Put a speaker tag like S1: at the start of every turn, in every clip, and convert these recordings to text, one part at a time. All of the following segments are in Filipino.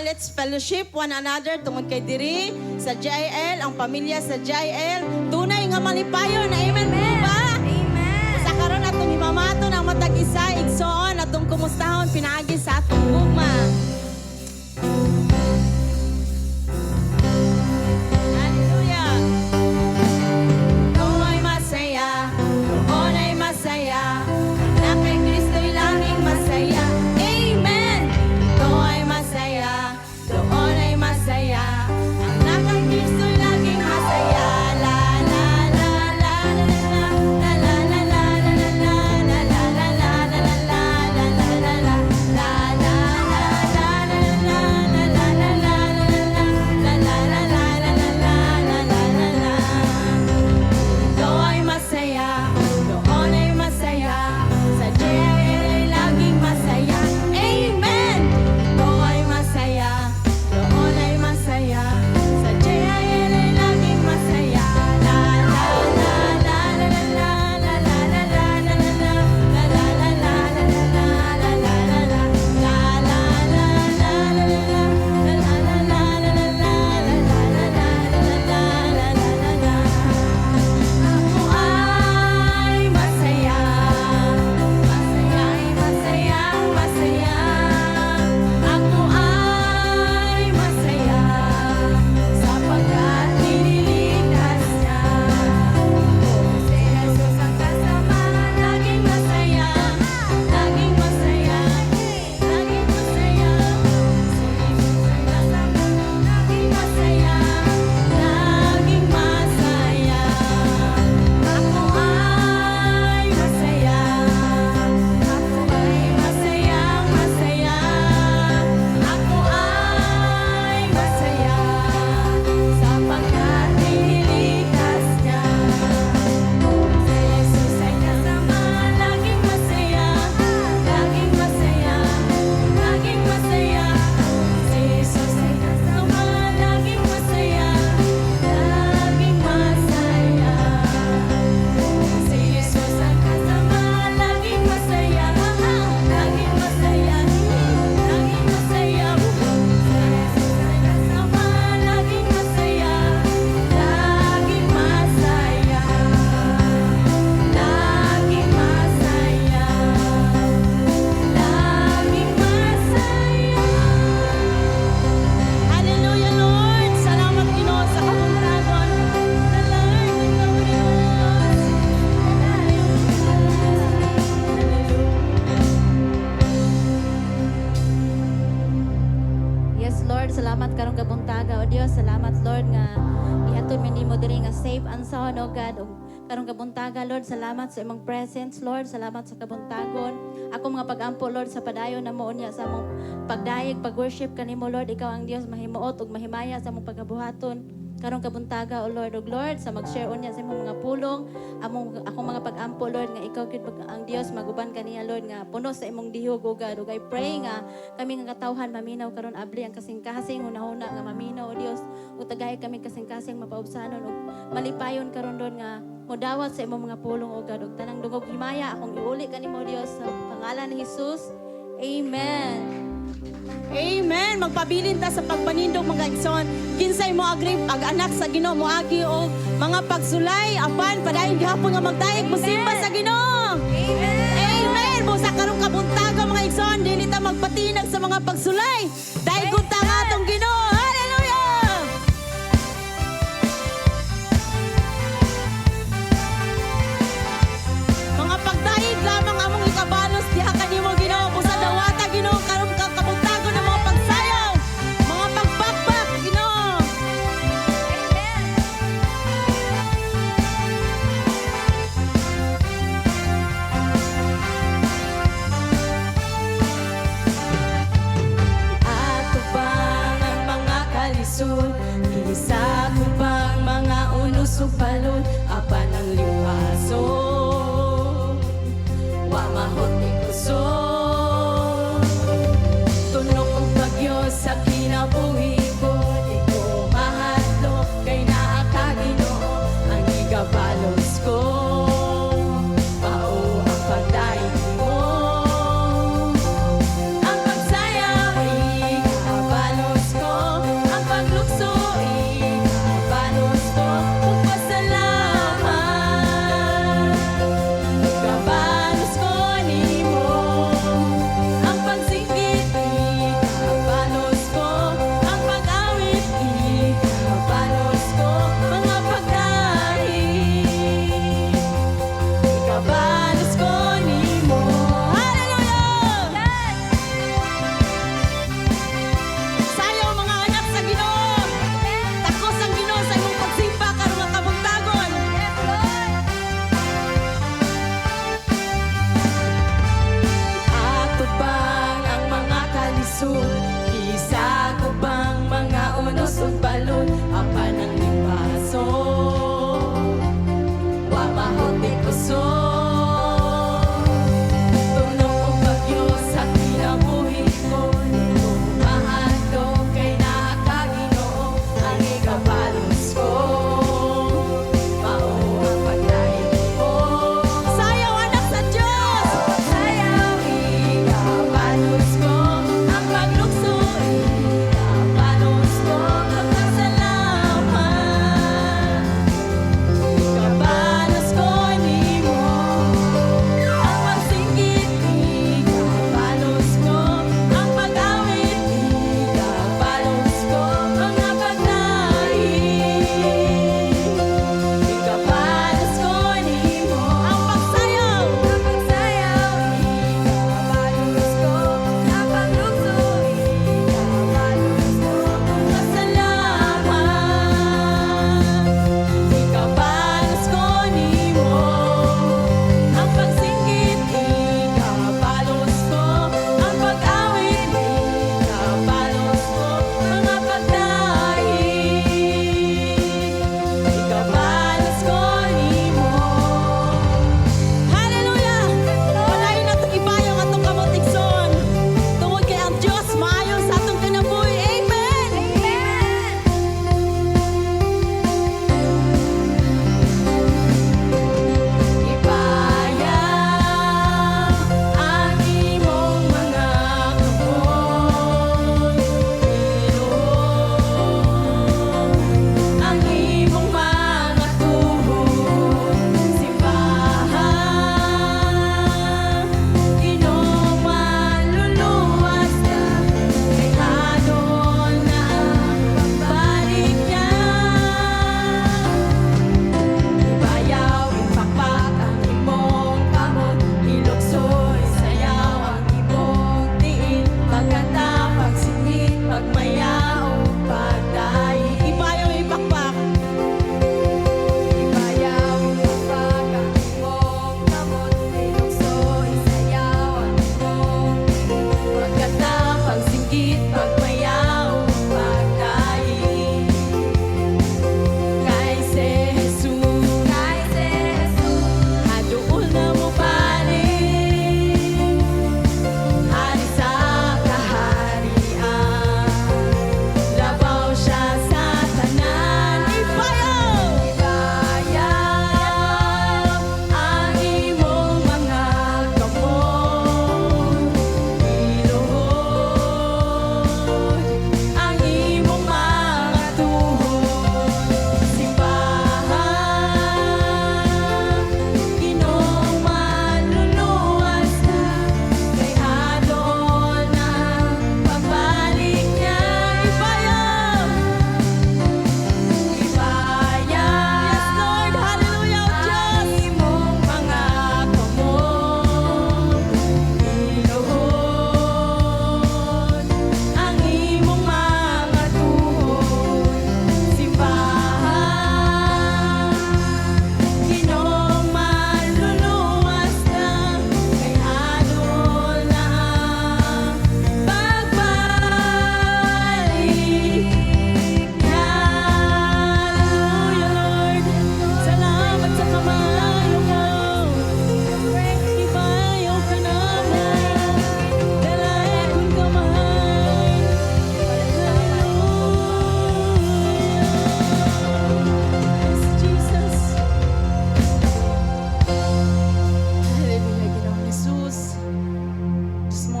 S1: let's fellowship one another tungod kay diri sa JIL, ang pamilya sa JIL. Tunay nga malipayon. Amen po ba?
S2: Amen.
S1: Sa karon atong himamaton ang matag isa, igsoon atong kumustahon pinaagi sa atong gugma. Hallelujah. Doon ay masaya, doon ay masaya, na kay Kristo'y laging masaya. Amen. Doon ay masaya, doon ay masaya, ang na kay Kristo'y laging masaya. La la la la la la la la la la la la la la la la la la la la
S2: salamat karong kabuntaga o Dios, salamat Lord nga ihatod mi nimo diri nga safe and sound o God. O karong kabuntaga Lord, salamat sa imong presence Lord, salamat sa kabuntagon. Ako mga pag-ampo Lord sa padayon na mo unya sa among pagdayeg, pag-worship kanimo Lord, ikaw ang Dios mahimuot ug mahimaya sa among pagkabuhaton. Karong kabuntaga o Lord, sa mag-share unya sa imong mga pulong, akong mga pag-ampo Lord nga ikaw gid ang Dios maguban kaniya Lord nga puno sa imong dihog o God. Ug I pray nga kami nga katawhan maminaw karon abli ang kasing-kasing hunahuna nga maminaw o Dios. Ug tagay kami kasing-kasing mapaubsanon ug malipayon karon Lord nga modawat sa imong mga pulong o God. Ug tanang dungog himaya akong iuli kanimo Dios sa pangalan ni Jesus. Amen.
S1: Amen. Magpabilin ta sa pagpanindog mga igsoon. Kinsay mo agri ag-anak sa Ginoo mo agi og mga pagsulay apan padayon gihapon nga magdayeg mosimba sa Ginoo.
S2: Amen.
S1: Amen. Busa karong kabuntaga mga igsoon dili ta magpatinag sa mga pagsulay. Daygon ta nga atong Ginoo. Hallelujah. Mga pagdayeg lamang among ikabalos diha kanimo Ginoo. Busa dawata Ginoo karong kabuntaga ng mga pagsayaw, mga pagbakbak Ginoo. Ato bang ang mga kalisod, isa ko bang mga unos ug balon, apan ang liwason, wa mahot ni kusog. Tunok ang bagyo sa kinabuhi ko, di ko mahadlok kay naa ka Ginoo, ang igabalos ko. Mao ang pagdaig mo, ang pagsayaw ay ikabalos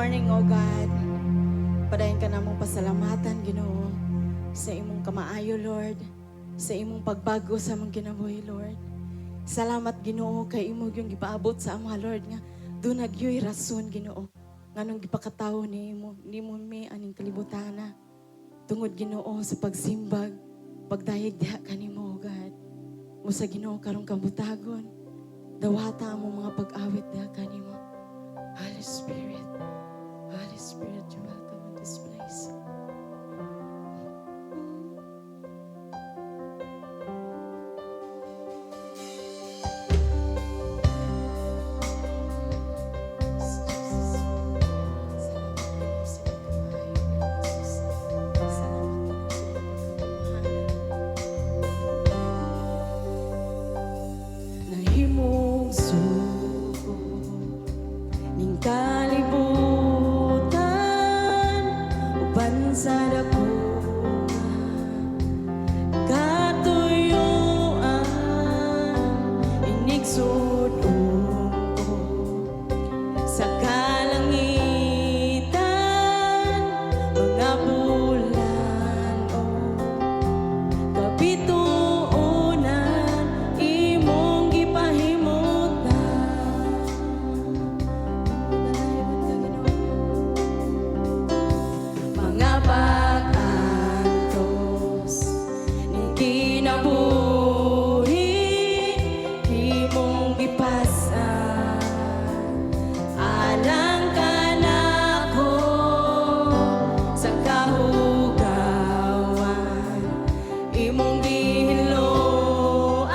S3: morning, O God. Padayon ka namong pasalamatan, Ginoo, sa imong kamaayo, Lord, sa imong pagbago sa among kinabuhi, Lord. Salamat, Ginoo, kay imo yung gipaabot sa among Lord nga dunag yoy rason, Ginoo, nganong gipakatawo nimo mi aning kalibutana. Tungod, Ginoo, sa pagsimbag, pagdayeg diha kanimo, O God. Musa, Ginoo, karong kabutagon, dawata among mga pag-awit diha kanimo. Holy Spirit, you're welcome in this place. Nahimong suko ning kalibutan uban sa dako katuyuan inigsud ko sa kalangitan mga bulan o kapituunan imong gipahimutan. Mga pag-antos ning kinabuhi imong gipasan alang kanako sa kahugawan imong gihiloan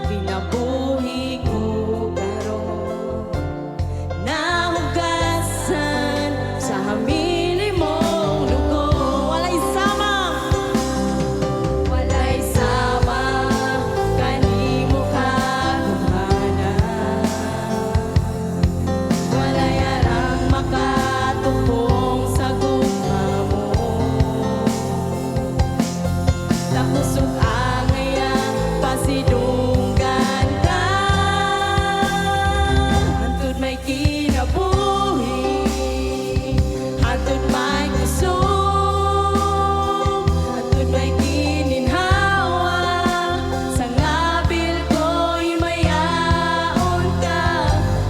S3: kinabuhi ko karon nahugasan sa hamili mong dugo. Walay sama kanimo kagamhanan. Walay arang makatupong sa gugma mo. Tapos ug angayang pasidunggan ka hantud may kinabuhi hantud may kusog hantud may kininhawa sa ngabil ko'y mayaon ka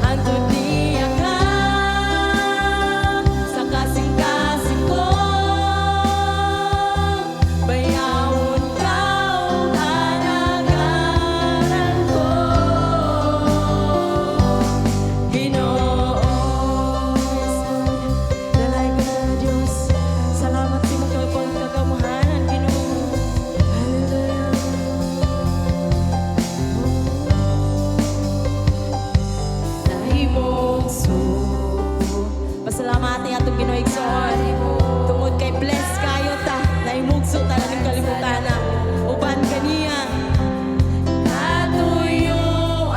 S3: hantud niya ka sa kasing-kasing ko bayawon ka ug anagaran ko Ginoo. Dalay ka na Diyos. Salamat sa imong kagamahanan, Ginoo. Hallelujah. Nahimong suko. Pasalamatan atong Ginoo igsoon. Tungod kay bless kayo ta. Nahimugso ta ng kalibutana. Uban kaniya. Katuyuan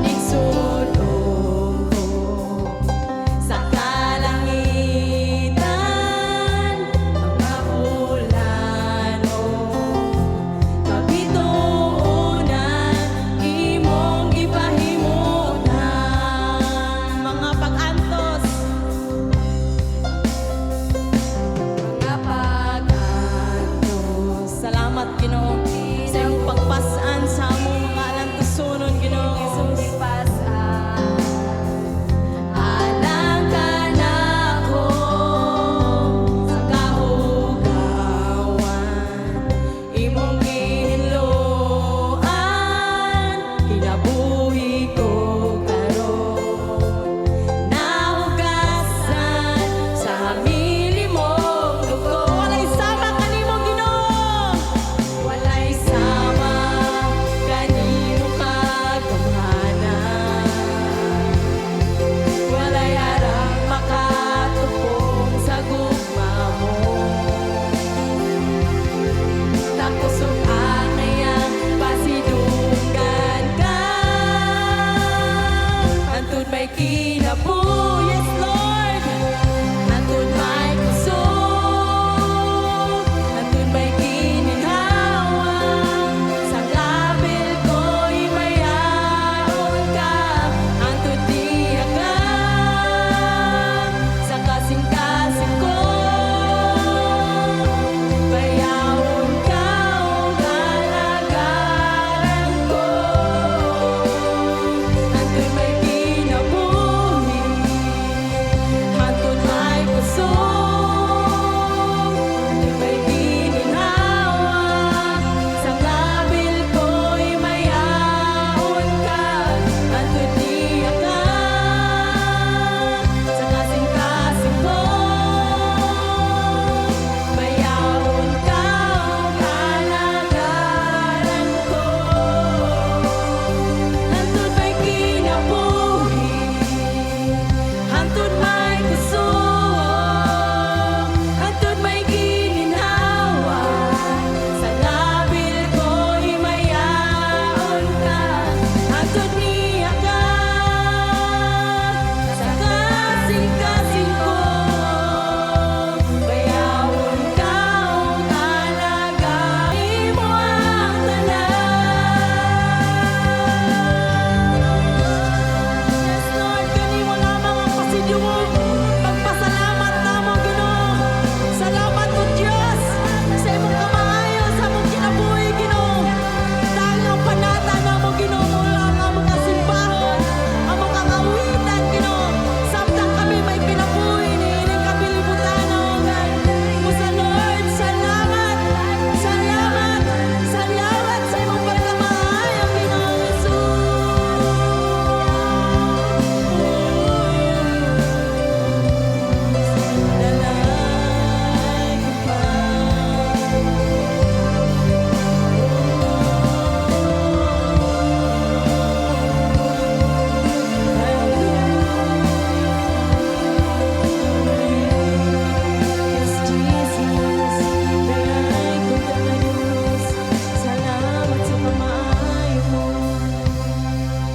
S3: igsudong ko sa kalangitan mga bulan o kapituunan imong gipahimutan. Mga pag-antos mga pag-antos. Salamat, Ginoo, sa iyong pagpasaan sa among mga alantusunon, Ginoo Jesus. Alang kanako sa kahugawan imong gihiloan kinabuhi ko karon nahugasan sa hamili mong dugo. Walay sama kanimo, Ginoo. Walay sama kanimo kagamhanan. Walay arang makatupong sa gugma mo. Tapos ug angayang pasidunggan ka hantud may kinabuhi